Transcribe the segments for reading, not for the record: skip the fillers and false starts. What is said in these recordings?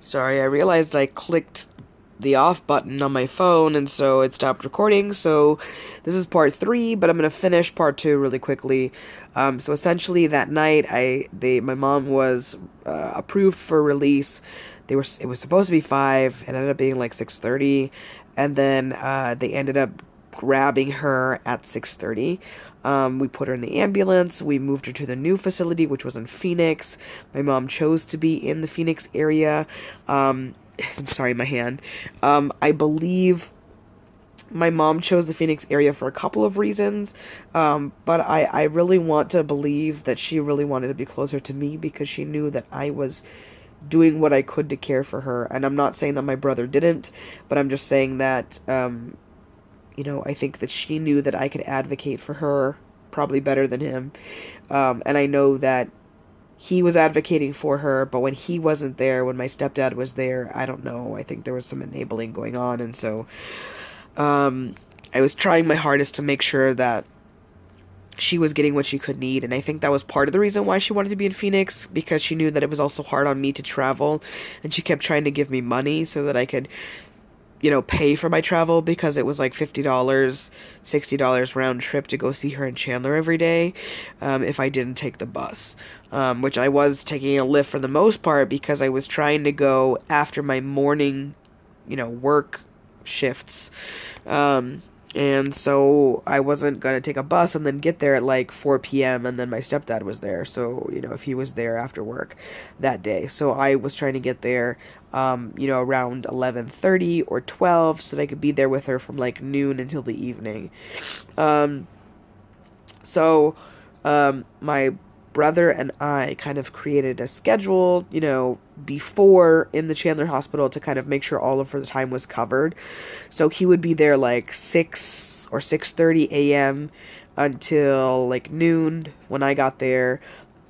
Sorry, I realized I clicked the off button on my phone and so it stopped recording. So this is part 3, but I'm gonna finish part 2 really quickly. So essentially that night, my mom was approved for release. It was supposed to be 5. It ended up being like 6:30, and then they ended up grabbing her at 6:30. We put her in the ambulance. We moved her to the new facility, which was in Phoenix. My mom chose to be in the Phoenix area. I'm sorry, my hand. I believe my mom chose the Phoenix area for a couple of reasons. But I really want to believe that she really wanted to be closer to me because she knew that I was doing what I could to care for her. And I'm not saying that my brother didn't, but I'm just saying that, I think that she knew that I could advocate for her probably better than him. And I know that he was advocating for her, but when he wasn't there, when my stepdad was there, I don't know. I think there was some enabling going on, and so I was trying my hardest to make sure that she was getting what she could need, and I think that was part of the reason why she wanted to be in Phoenix, because she knew that it was also hard on me to travel, and she kept trying to give me money so that I could pay for my travel, because it was like $50, $60 round trip to go see her in Chandler every day, if I didn't take the bus. Which I was taking a Lyft for the most part because I was trying to go after my morning, work shifts. And so I wasn't going to take a bus and then get there at like 4 p.m. and then my stepdad was there. So, if he was there after work that day. So I was trying to get there, around 11:30 or 12 so that I could be there with her from like noon until the evening. My brother and I kind of created a schedule, before in the Chandler hospital to kind of make sure all of her time was covered. So he would be there like 6 or 6:30 a.m. until like noon when I got there.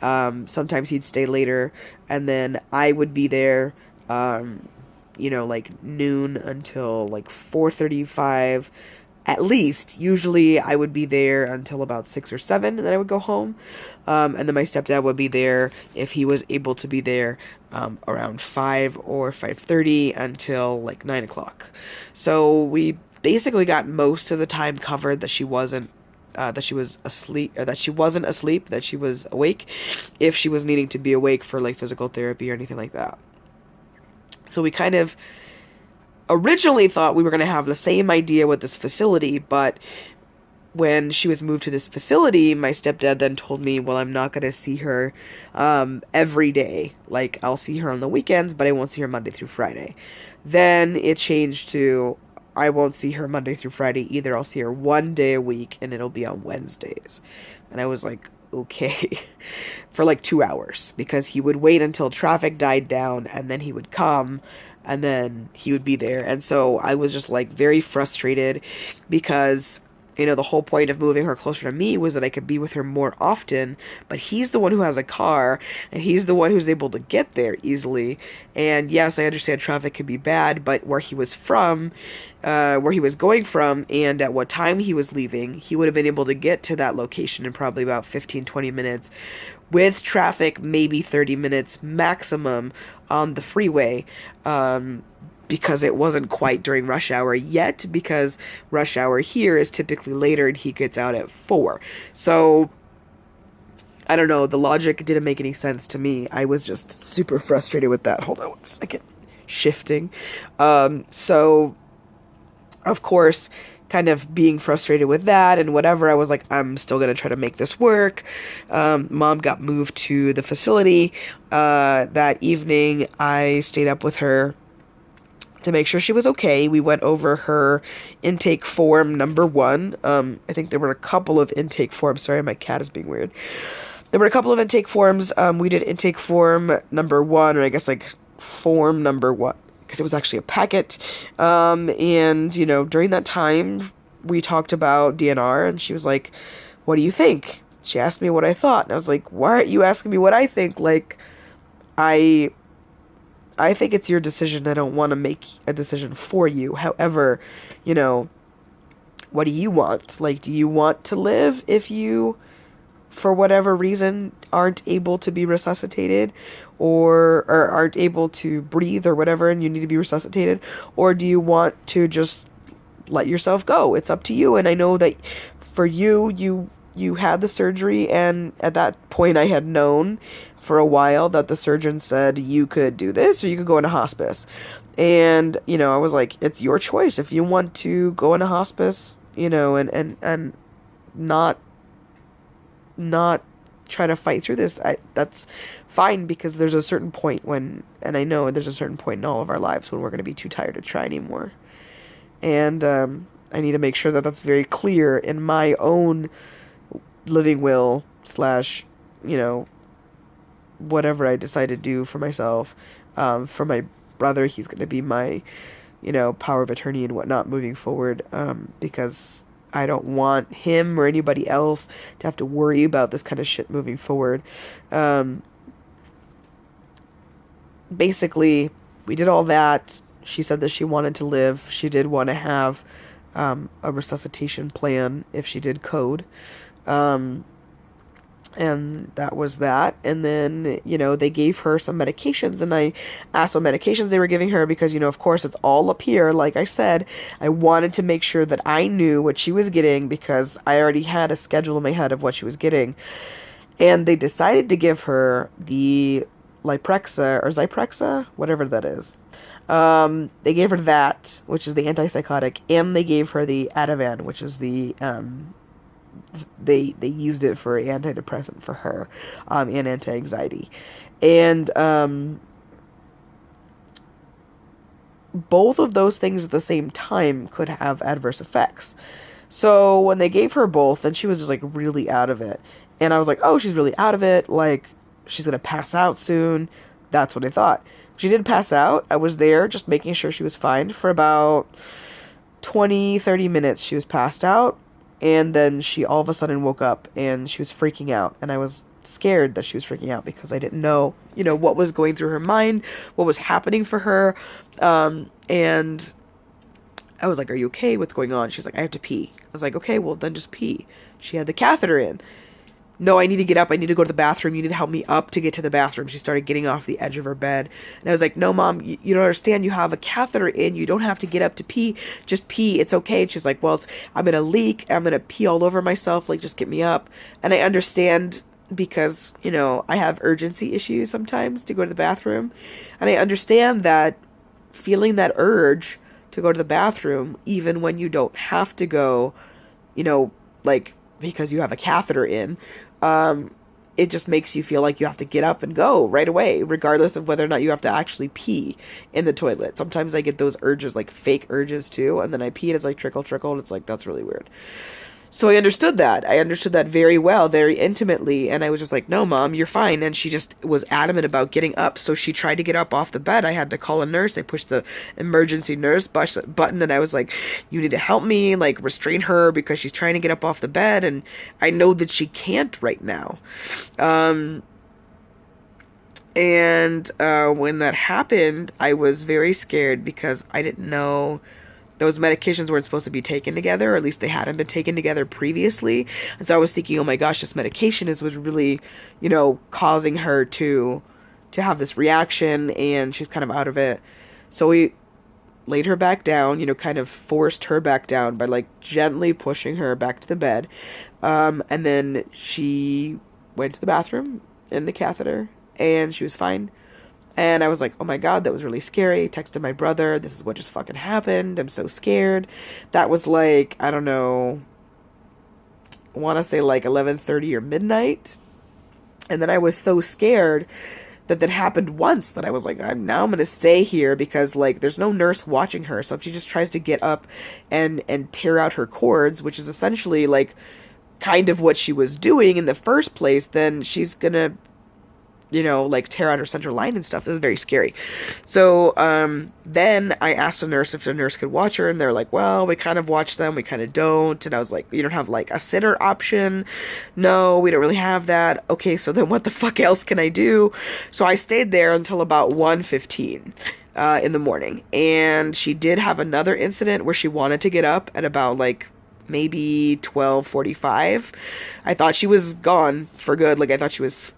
Sometimes he'd stay later, and then I would be there, like noon until like 4:35 at least. Usually I would be there until about 6 or 7, and then I would go home. And then my stepdad would be there if he was able to be there, around 5 or 5:30 until like 9 o'clock. So we basically got most of the time covered that she wasn't that she was asleep, or that she wasn't asleep, that she was awake, if she was needing to be awake for like physical therapy or anything like that. So we kind of originally thought we were going to have the same idea with this facility, but when she was moved to this facility, my stepdad then told me, well, I'm not going to see her every day. Like, I'll see her on the weekends, but I won't see her Monday through Friday. Then it changed to, I won't see her Monday through Friday either. I'll see her one day a week, and it'll be on Wednesdays. And I was like, okay, for like 2 hours, because he would wait until traffic died down, and then he would come, and then he would be there. And so I was just like very frustrated because, the whole point of moving her closer to me was that I could be with her more often, but he's the one who has a car, and he's the one who's able to get there easily. And yes, I understand traffic can be bad, but where he was going from, and at what time he was leaving, he would have been able to get to that location in probably about 15-20 minutes. With traffic, maybe 30 minutes maximum on the freeway, because it wasn't quite during rush hour yet, because rush hour here is typically later and he gets out at 4. So, I don't know, the logic didn't make any sense to me. I was just super frustrated with that. Hold on 1 second. Shifting. So, of course, kind of being frustrated with that and whatever, I was like, I'm still going to try to make this work. Mom got moved to the facility. That evening, I stayed up with her to make sure she was okay. We went over her intake form number 1. I think there were a couple of intake forms. Sorry, my cat is being weird. There were a couple of intake forms. We did intake form number 1, or I guess like form number 1, because it was actually a packet. And, during that time, we talked about DNR, and she was like, what do you think? She asked me what I thought, and I was like, why aren't you asking me what I think? Like, I think it's your decision. I don't want to make a decision for you. However, what do you want? Like, do you want to live if you, for whatever reason, aren't able to be resuscitated? or aren't able to breathe or whatever and you need to be resuscitated, or do you want to just let yourself go? It's up to you. And I know that for you had the surgery, and at that point I had known for a while that the surgeon said you could do this or you could go into hospice. And, I was like, it's your choice. If you want to go into hospice, and not try to fight through this, that's fine, because there's a certain point when, and I know there's a certain point in all of our lives when we're going to be too tired to try anymore. And I need to make sure that that's very clear in my own living will slash, whatever I decide to do for myself. For my brother, he's going to be my, power of attorney and whatnot moving forward, because I don't want him or anybody else to have to worry about this kind of shit moving forward. Basically, we did all that. She said that she wanted to live. She did want to have a resuscitation plan if she did code. And that was that. And then, they gave her some medications, and I asked what medications they were giving her because, of course, it's all up here. Like I said, I wanted to make sure that I knew what she was getting because I already had a schedule in my head of what she was getting. And they decided to give her the Liprexa or Zyprexa, whatever that is. They gave her that, which is the antipsychotic, and they gave her the Ativan, which is the they used it for antidepressant for her, and anti-anxiety. And both of those things at the same time could have adverse effects. So when they gave her both, then she was just like really out of it. And I was like, oh, she's really out of it. Like, she's going to pass out soon. That's what I thought. She did pass out. I was there just making sure she was fine for about 20, 30 minutes. She was passed out. And then she all of a sudden woke up and she was freaking out. And I was scared that she was freaking out because I didn't know, what was going through her mind, what was happening for her. And I was like, are you okay? What's going on? She's like, I have to pee. I was like, okay, well then just pee. She had the catheter in. No, I need to get up. I need to go to the bathroom. You need to help me up to get to the bathroom. She started getting off the edge of her bed. And I was like, no, Mom, you don't understand. You have a catheter in. You don't have to get up to pee. Just pee. It's okay. And she's like, well, I'm going to leak. I'm going to pee all over myself. Like, just get me up. And I understand because, I have urgency issues sometimes to go to the bathroom. And I understand that feeling that urge to go to the bathroom, even when you don't have to go, like, because you have a catheter in, it just makes you feel like you have to get up and go right away, regardless of whether or not you have to actually pee in the toilet. Sometimes I get those urges, like fake urges too, and then I pee and it's like trickle, trickle, and it's like, that's really weird. So I understood that. I understood that very well, very intimately, and I was just like, no, Mom, you're fine. And she just was adamant about getting up, so she tried to get up off the bed. I had to call a nurse. I pushed the emergency nurse button, and I was like, you need to help me, like, restrain her, because she's trying to get up off the bed, and I know that she can't right now. And when that happened, I was very scared because I didn't know those medications weren't supposed to be taken together, or at least they hadn't been taken together previously. And so I was thinking, oh my gosh, this medication was really, causing her to have this reaction, and she's kind of out of it. So we laid her back down, kind of forced her back down by like gently pushing her back to the bed. And then she went to the bathroom in the catheter, and she was fine. And I was like, oh my God, that was really scary. I texted my brother, this is what just fucking happened. I'm so scared. That was like, I don't know, I want to say like 11:30 or midnight. And then I was so scared that happened once that I was like, I'm going to stay here because like there's no nurse watching her. So if she just tries to get up and tear out her cords, which is essentially like kind of what she was doing in the first place, then she's going to, like tear out her central line and stuff. This is very scary. So then I asked a nurse if the nurse could watch her, and they're like, well, we kind of watch them, we kind of don't. And I was like, you don't have like a sitter option? No, we don't really have that. Okay, so then what the fuck else can I do? So I stayed there until about 1:15 in the morning, and she did have another incident where she wanted to get up at about like maybe 12:45. I thought she was gone for good. Like I thought she was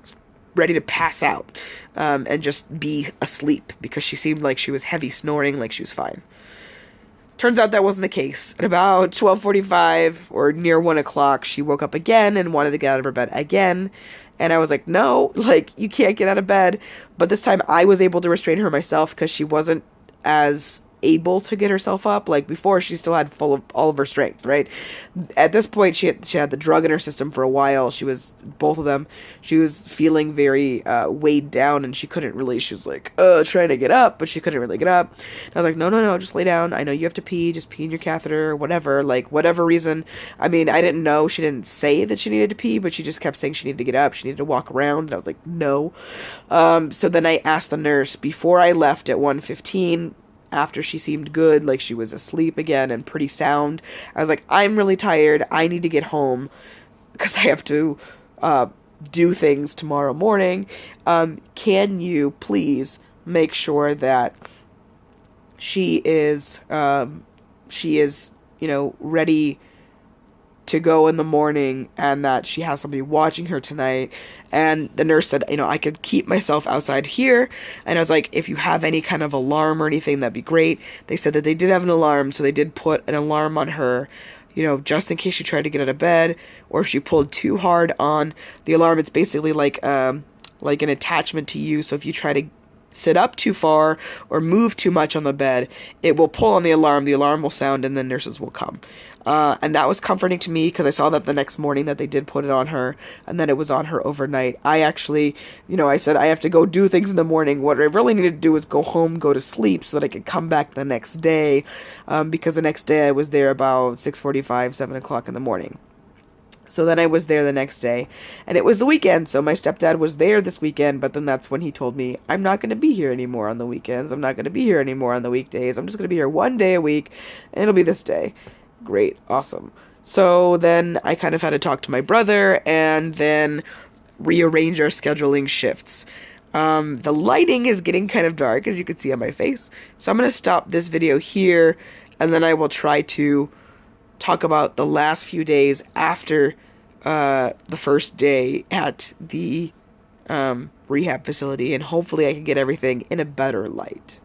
ready to pass out and just be asleep because she seemed like she was heavy snoring, like she was fine. Turns out that wasn't the case. At about 12:45 or near 1 o'clock, she woke up again and wanted to get out of her bed again. And I was like, no, like, you can't get out of bed. But this time I was able to restrain her myself because she wasn't as able to get herself up. Like before, she still had full of all of her strength, right? At this point, she had the drug in her system for a while. She was, both of them, she was feeling very weighed down, and she couldn't really, she was like, trying to get up, but she couldn't really get up. And I was like, no, just lay down. I know you have to pee, just pee in your catheter or whatever, like whatever reason. I mean, I didn't know, she didn't say that she needed to pee, but she just kept saying she needed to get up, she needed to walk around, and I was like, no. So then I asked the nurse before I left at 1:15, after she seemed good, like she was asleep again and pretty sound. I was like, I'm really tired. I need to get home because I have to do things tomorrow morning. Can you please make sure that she is, ready to go in the morning and that she has somebody watching her tonight? And the nurse said, I could keep myself outside here. And I was like, if you have any kind of alarm or anything, that'd be great. They said that they did have an alarm, so they did put an alarm on her, just in case she tried to get out of bed or if she pulled too hard on the alarm. It's basically like an attachment to you. So if you try to sit up too far or move too much on the bed, it will pull on the alarm will sound, and then nurses will come. And that was comforting to me because I saw that the next morning that they did put it on her, and then it was on her overnight. I actually, I said I have to go do things in the morning. What I really needed to do was go home, go to sleep so that I could come back the next day, because the next day I was there about 6:45, 7 o'clock in the morning. So then I was there the next day, and it was the weekend, so my stepdad was there this weekend, but then that's when he told me, I'm not going to be here anymore on the weekends, I'm not going to be here anymore on the weekdays, I'm just going to be here one day a week, and it'll be this day. Great, awesome. So then I kind of had to talk to my brother, and then rearrange our scheduling shifts. The lighting is getting kind of dark, as you can see on my face, so I'm going to stop this video here, and then I will try to talk about the last few days after the first day at the rehab facility, and hopefully I can get everything in a better light.